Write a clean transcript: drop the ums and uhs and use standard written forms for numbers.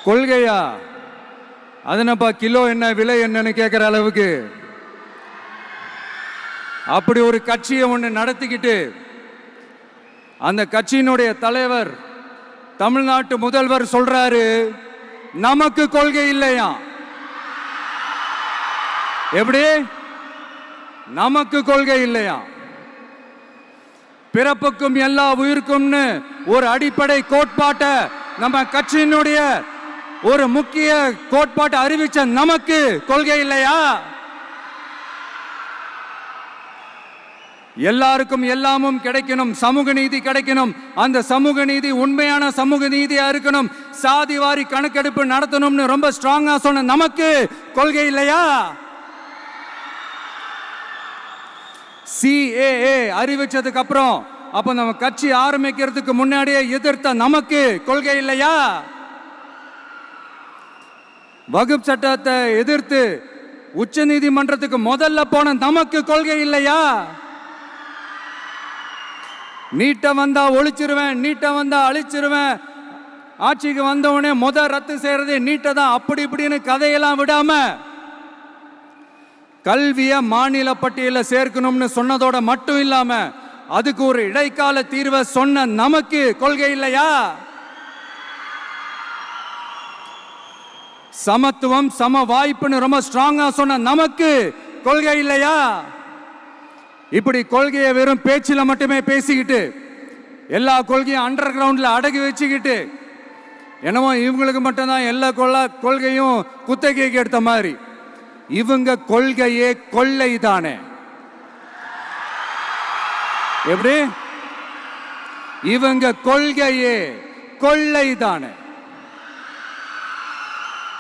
கொள்கையா? அதனப்பா kilo என்ன விலை என்னன்னு கேட்கிற அளவுக்கு அப்படி ஒரு கட்சியை ஒன்று நடத்திக்கிட்டு அந்த கட்சியினுடைய தலைவர் தமிழ்நாட்டு முதல்வர் சொல்றாரு, நமக்கு கொள்கை இல்லையா? எப்படி நமக்கு கொள்கை இல்லையா? பிறப்புக்கும் எல்லா உயிருக்கும்னு ஒரு அடிப்படை கோட்பாட்டை நம்ம கட்சியினுடைய ஒரு முக்கிய கோட்பாட்டை அறிவிச்ச நமக்கு கொள்கை இல்லையா? எல்லாருக்கும் எல்லாமும் கிடைக்கணும், சமூக நீதி கிடைக்கணும், அந்த சமூக நீதி உண்மையான சமூக நீதியா இருக்கணும், சாதி வாரி கணக்கெடுப்பு நடத்தணும்னு ரொம்ப ஸ்ட்ராங்கா சொன்ன நமக்கு கொள்கை இல்லையா? CAA அறிவிச்சதுக்கு அப்புறம் அப்ப நம்ம கட்சி ஆரம்பிக்கிறதுக்கு முன்னாடியே எதிர்த்த நமக்கு கொள்கை இல்லையா? வகுப்பு சட்டத்தை எதிர்த்து உச்ச நீதிமன்றத்துக்கு முதல்ல போன நமக்கு கொள்கை இல்லையா? நீட்ட வந்தா ஒழிச்சிருவேன், நீட்ட வந்தா அழிச்சிருவேன், ஆட்சிக்கு வந்தவனே ரத்து செய்யறதே நீட்ட தான், அப்படி இப்படின்னு கதையெல்லாம் விடாம கல்விய மாநில பட்டியலில் சேர்க்கணும்னு சொன்னதோட மட்டும் இல்லாம அதுக்கு ஒரு இடைக்கால தீர்வை சொன்ன நமக்கு கொள்கை இல்லையா? சமத்துவம் சம வாய்ப்புன்னு ரொம்ப ஸ்ட்ராங்கா சொன்ன நமக்கு கொள்கை இல்லையா? இப்படி கொள்கையை வெறும் பேச்சில் மட்டுமே பேசிக்கிட்டு எல்லா கொள்கையும் அண்டர் கிரவுண்ட்ல அடக்கி வச்சுக்கிட்டு என்னமோ இவங்களுக்கு மட்டும்தான் எல்லா கொள்கையும் குத்தகைக்கு எடுத்த மாதிரி, இவங்க கொள்கையே கொள்ளை தானே. எப்படி? இவங்க கொள்கையே கொள்ளை தானே.